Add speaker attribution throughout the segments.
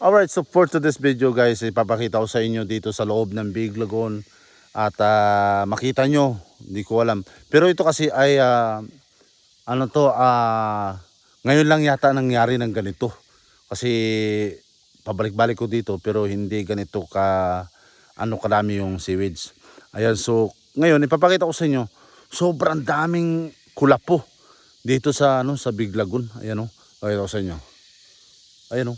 Speaker 1: Alright, so for today's video guys, ipapakita ko sa inyo dito sa loob ng Big Lagoon. At makita nyo, hindi ko alam. Pero ito kasi ay, ngayon lang yata nangyari ng ganito. Kasi pabalik-balik ko dito pero hindi ganito kadami yung seaweeds. Ayan, so ngayon ipapakita ko sa inyo, sobrang daming kulapo dito sa Big Lagoon. Ayan o, pakita ko sa inyo. Ayan o.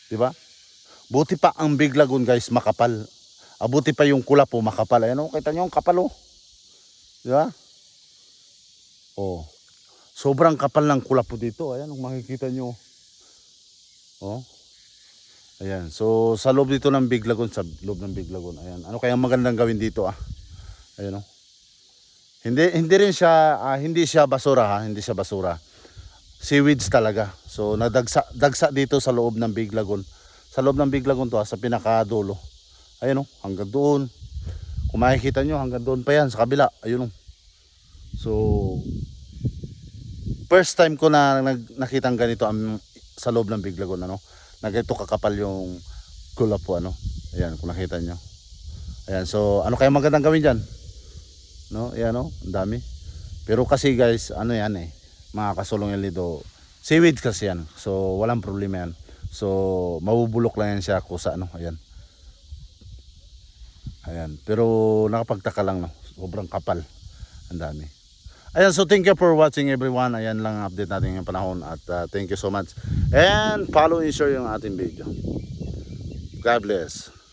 Speaker 1: Diba? Buti pa ang Big Lagoon guys, makapal. Buti pa yung kulapo makapal. Ayan o, kita nyo ang kapal o. Diba? Oh. Sobrang kapal ng kulapo dito. Ayan, kung makikita nyo. Oh. Ayan. So, sa loob dito ng Big Lagoon, sa loob ng Big Lagoon. Ayan. Ano kaya magandang gawin dito Ayan o. Hindi rin siya, hindi siya basura Hindi siya basura. Seaweeds talaga. So, dagsa dito sa loob ng Big Lagoon. Sa loob ng Big Lagoon to sa pinakadulo. Ayan o, hanggang doon. Kung makikita nyo, hanggang doon pa yan, sa kabila. Ayun o. So, first time ko na nakita ganito sa loob ng Big Lagoon, Nagito kakapal yung kulapo, Ayan, kung nakita nyo. Ayan, so, ano kaya magandang gawin dyan? Ayan o, ang dami. Pero kasi guys, yan mga kasulong yan dito. Seaweed kasi yan. So, walang problema yan. So, mabubulok lang yan siya kung sa ayan. Ayan, pero nakapagtaka lang, sobrang kapal. Ang dami. Ayan, so thank you for watching everyone. Ayan lang ang update natin ngayong panahon. At thank you so much. And follow and share yung ating video. God bless.